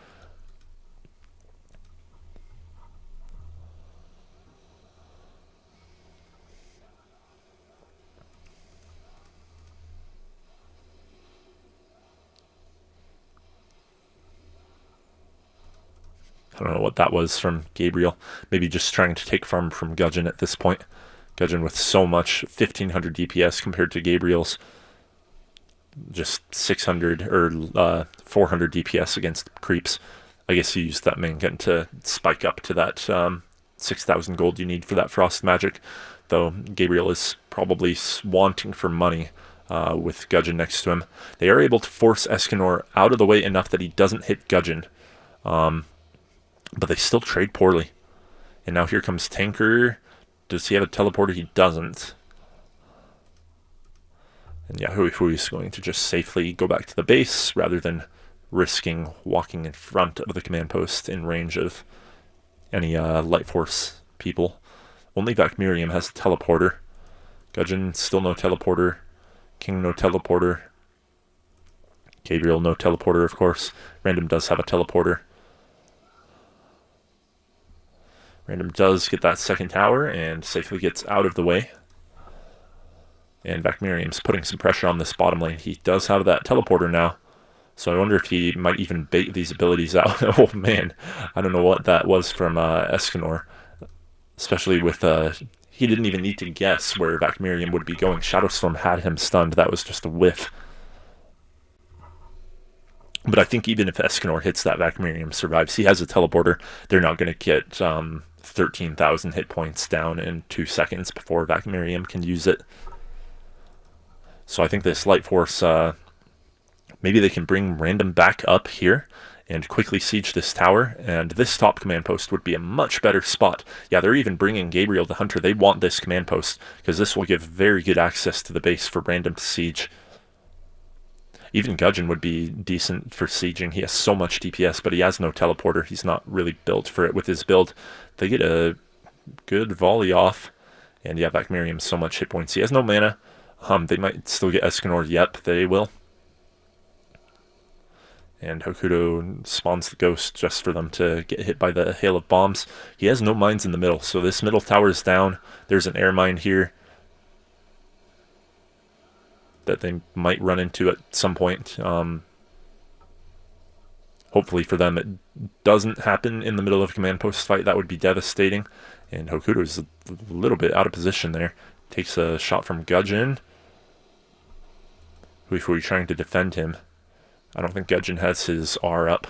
I don't know what that was from Gabriel. Maybe just trying to take farm from Gudgeon at this point. Gudgeon with so much, 1500 DPS compared to Gabriel's just 600 or 400 DPS against creeps. I guess you used that main gun to spike up to that 6,000 gold you need for that frost magic. Though Gabriel is probably wanting for money with Gudgeon next to him. They are able to force Escanor out of the way enough that he doesn't hit Gudgeon. But they still trade poorly. And now here comes Tanker. Does he have a teleporter? He doesn't. And yeah, Hui is going to just safely go back to the base rather than risking walking in front of the command post in range of any Light Force people. Only vakmirium has a teleporter. Gudgeon, still no teleporter. King, no teleporter. Gabriel, no teleporter, of course. Random does have a teleporter. Random does get that second tower and safely gets out of the way. And vakmirium's putting some pressure on this bottom lane. He does have that teleporter now. So I wonder if he might even bait these abilities out. Oh man, I don't know what that was from Escanor. Especially with, he didn't even need to guess where vakmirium would be going. ShadowStorm had him stunned. That was just a whiff. But I think even if Escanor hits that, vakmirium survives. He has a teleporter. They're not going to get 13,000 hit points down in 2 seconds before vakmirium can use it. So I think this Light Force, maybe they can bring Random back up here and quickly siege this tower, and this top command post would be a much better spot. Yeah, they're even bringing Gabriel the Hunter. They want this command post, because this will give very good access to the base for Random to siege. Even Gudgeon would be decent for sieging. He has so much DPS, but he has no teleporter. He's not really built for it with his build. They get a good volley off. And yeah, vakmirium so much hit points. He has no mana. They might still get Escanor. Yep, they will. And Hokuto spawns the ghost just for them to get hit by the hail of bombs. He has no mines in the middle, so this middle tower is down. There's an air mine here that they might run into at some point. Hopefully for them it doesn't happen in the middle of a command post fight. That would be devastating. And Hokuto's a little bit out of position there. Takes a shot from Gudgeon. If we're trying to defend him. I don't think Gudgeon has his R up.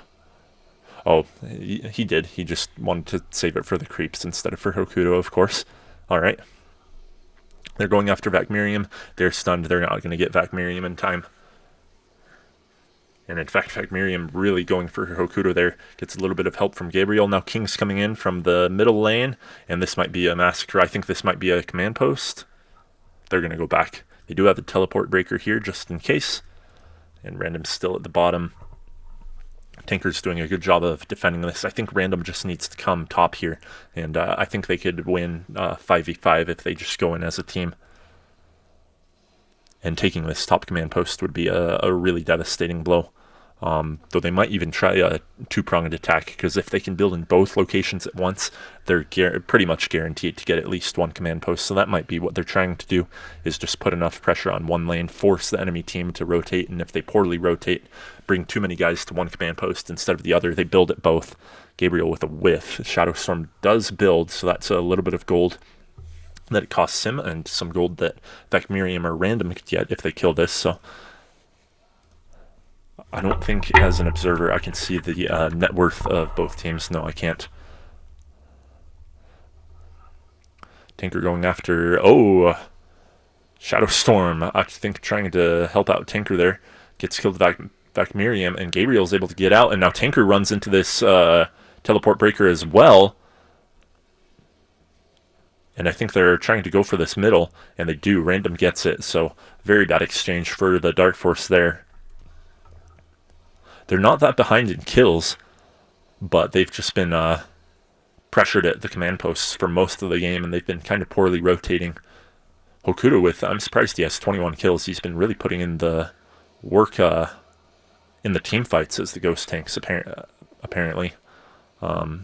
Oh, he did. He just wanted to save it for the creeps instead of for Hokuto, of course. Alright. They're going after vakmirium. They're stunned. They're not going to get vakmirium in time. And in fact, vakmirium really going for Hokuto there. Gets a little bit of help from Gabriel. Now King's coming in from the middle lane. And this might be a massacre. I think this might be a command post. They're going to go back. They do have the teleport breaker here just in case. And Random's still at the bottom. Tinker's doing a good job of defending this. I think Random just needs to come top here. And I think they could win 5v5 if they just go in as a team. And taking this top command post would be a really devastating blow. Though they might even try a two-pronged attack, because if they can build in both locations at once, they're pretty much guaranteed to get at least one command post. So that might be what they're trying to do, is just put enough pressure on one lane, force the enemy team to rotate, and if they poorly rotate, bring too many guys to one command post instead of the other, they build at both. Gabriel with a whiff. ShadowStorm does build, so that's a little bit of gold that it costs him, and some gold that vakmirium or Random could get if they kill this, so I don't think as an observer I can see the net worth of both teams. No, I can't. Tinker going after... Oh! ShadowStorm, I think, trying to help out Tinker there. Gets killed vakmirium, and Gabriel's able to get out, and now Tinker runs into this teleport breaker as well. And I think they're trying to go for this middle, and they do. Random gets it, so very bad exchange for the Dark Force there. They're not that behind in kills, but they've just been pressured at the command posts for most of the game, and they've been kind of poorly rotating. Hokuto with, I'm surprised he has 21 kills. He's been really putting in the work in the team fights as the ghost tanks, apparently. But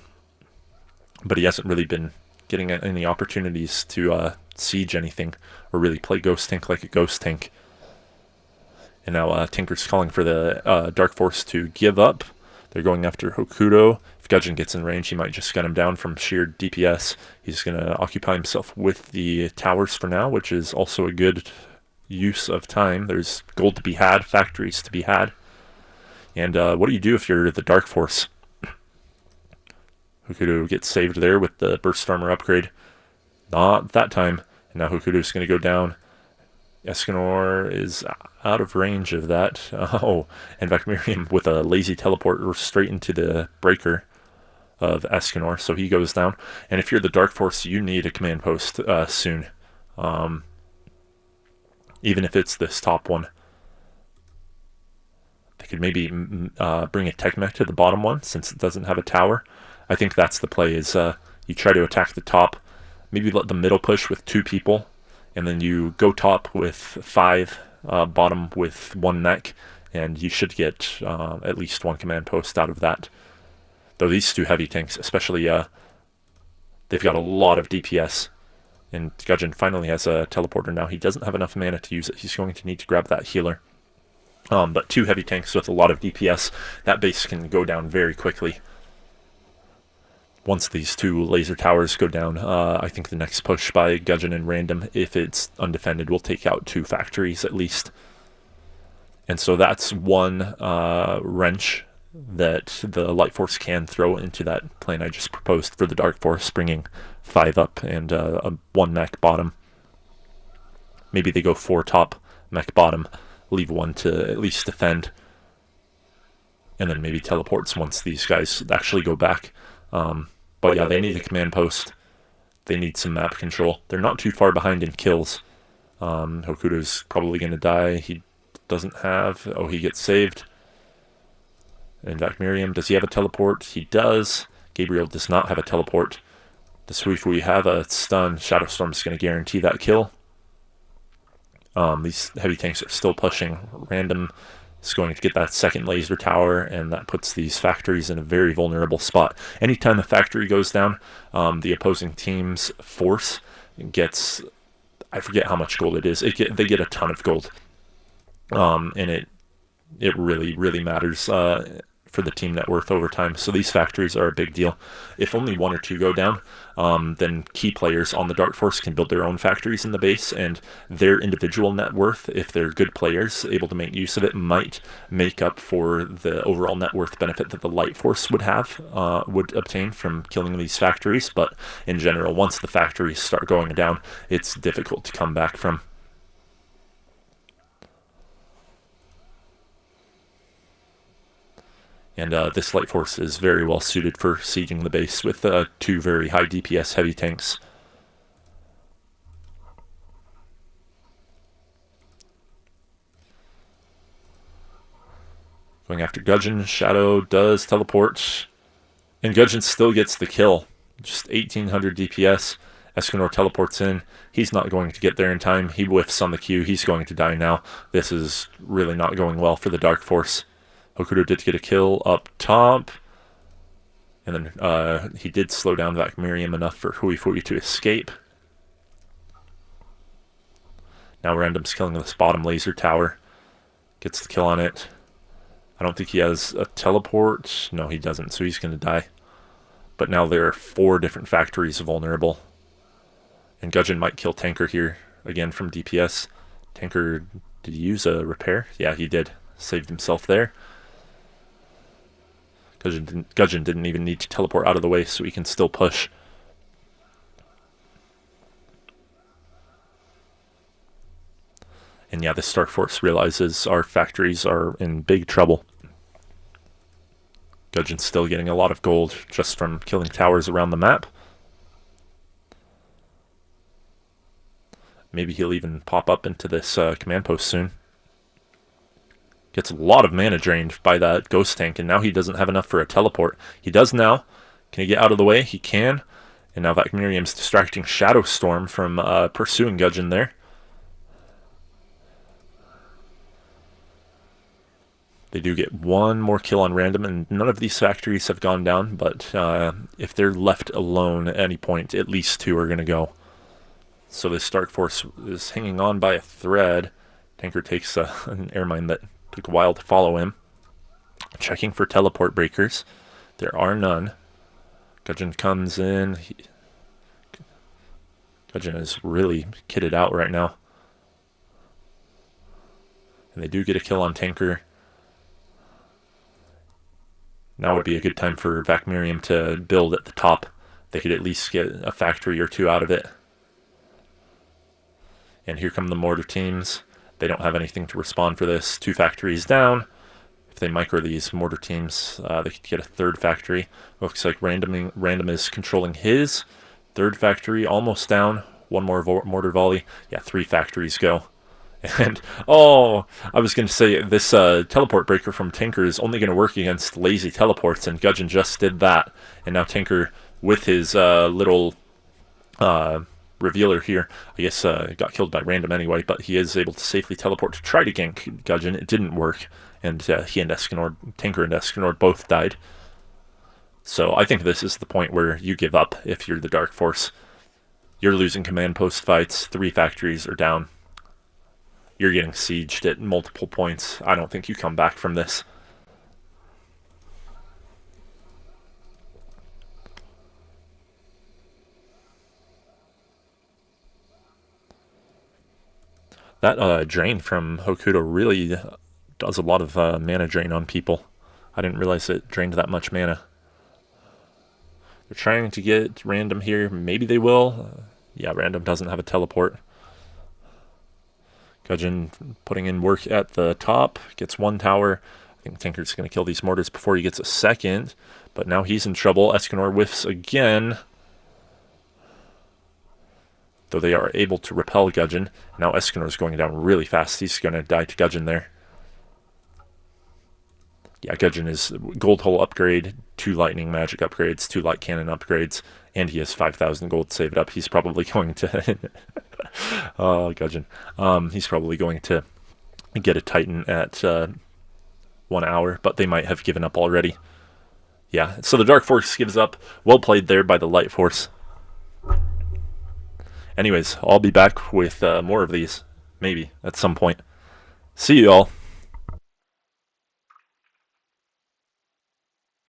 he hasn't really been getting any opportunities to siege anything or really play ghost tank like a ghost tank. And now Tinker's calling for the Dark Force to give up. They're going after Hokuto. If Gudgeon gets in range, he might just gun him down from sheer DPS. He's going to occupy himself with the towers for now, which is also a good use of time. There's gold to be had, factories to be had. And what do you do if you're the Dark Force? Hokuto gets saved there with the Burst Armor upgrade. Not that time. And now Hokuto's going to go down. Escanor is out of range of that. Oh, and vakmirium with a lazy teleport straight into the breaker of Escanor, so he goes down. And if you're the Dark Force, you need a command post soon. Even if it's this top one. They could maybe bring a tech mech to the bottom one, since it doesn't have a tower. I think that's the play, is you try to attack the top, maybe let the middle push with 2 people, and then you go top with 5, bottom with 1 mech, and you should get at least 1 command post out of that. Though these 2 heavy tanks, especially, they've got a lot of DPS. And Gudgeon finally has a teleporter now. He doesn't have enough mana to use it. He's going to need to grab that healer. But 2 heavy tanks with a lot of DPS, that base can go down very quickly. Once these 2 laser towers go down, I think the next push by Gudgeon and Random, if it's undefended, will take out 2 factories at least. And so that's one wrench that the Light Force can throw into that plan I just proposed for the Dark Force, bringing 5 up and 1 mech bottom. Maybe they go 4 top, mech bottom, leave 1 to at least defend, and then maybe teleports once these guys actually go back. But yeah, they need a command post. They need some map control. They're not too far behind in kills. Hokuto's probably going to die. He doesn't have... Oh, he gets saved. And vakmirium, does he have a teleport? He does. Gabriel does not have a teleport. So if we have a stun, ShadowStorm is going to guarantee that kill. These heavy tanks are still pushing. Random is going to get that second laser tower, and that puts these factories in a very vulnerable spot. Anytime a factory goes down, the opposing team's force gets... I forget how much gold it is. They get a ton of gold. And it really matters for the team net worth over time. So these factories are a big deal. If only one or two go down, then key players on the Dark Force can build their own factories in the base, and their individual net worth, if they're good players able to make use of it, might make up for the overall net worth benefit that the Light Force would obtain from killing these factories. But in general, once the factories start going down, it's difficult to come back from. And this Light Force is very well suited for sieging the base with two very high DPS heavy tanks. Going after Gudgeon. Shadow does teleport. And Gudgeon still gets the kill. Just 1800 DPS. Escanor teleports in. He's not going to get there in time. He whiffs on the Q. He's going to die now. This is really not going well for the Dark Force. Hokuto did get a kill up top. And then he did slow down vakmirium enough for Hui to escape. Now Random's killing this bottom laser tower. Gets the kill on it. I don't think he has a teleport. No, he doesn't, so he's going to die. But now there are 4 different factories vulnerable. And Gudgeon might kill Tanker here, again from DPS. Tanker, did he use a repair? Yeah, he did. Saved himself there. Gudgeon didn't even need to teleport out of the way, so he can still push. And yeah, the Dark Force realizes our factories are in big trouble. Gudgeon's still getting a lot of gold just from killing towers around the map. Maybe he'll even pop up into this command post soon. Gets a lot of mana drained by that ghost tank, and now he doesn't have enough for a teleport. He does now. Can he get out of the way? He can. And now vakmirium's distracting ShadowStorm from pursuing Gudgeon there. They do get one more kill on Random, and none of these factories have gone down, but if they're left alone at any point, at least 2 are going to go. So this Dark Force is hanging on by a thread. Tanker takes an air mine that took a while to follow him. Checking for teleport breakers. There are none. Gudgeon comes in. Gudgeon is really kitted out right now. And they do get a kill on Tanker. Now would be a good time for vakmirium to build at the top. They could at least get a factory or 2 out of it. And here come the mortar teams. They don't have anything to respond for this. 2 factories down. If they micro these mortar teams, they could get a 3rd factory. Looks like Random is controlling his 3rd factory, almost down. 1 more mortar volley. Yeah, 3 factories go. And, oh, I was going to say, this teleport breaker from Tanker is only going to work against lazy teleports, and Gudgeon just did that. And now Tanker, with his little revealer here, I guess got killed by Random anyway, but he is able to safely teleport to try to gank Gudgeon. It didn't work, and he and Escanor, Tanker and Escanor both died. So I think this is the point where you give up if you're the Dark Force. You're losing command post fights, 3 factories are down. You're getting sieged at multiple points. I don't think you come back from this. That drain from Hokuto really does a lot of mana drain on people. I didn't realize it drained that much mana. They're trying to get Random here. Maybe they will. Yeah, Random doesn't have a teleport. Gudgeon putting in work at the top. Gets 1 tower. I think Tanker's going to kill these mortars before he gets a 2nd. But now he's in trouble. Escanor whiffs again. Though they are able to repel Gudgeon. Now Escanor's going down really fast. He's going to die to Gudgeon there. Yeah, Gudgeon is gold hull upgrade, 2 lightning magic upgrades, 2 light cannon upgrades, and he has 5,000 gold saved up. He's probably going to oh, Gudgeon. He's probably going to get a Titan at 1 hour, but they might have given up already. Yeah, so the Dark Force gives up. Well played there by the Light Force. Anyways, I'll be back with more of these, maybe, at some point. See you all.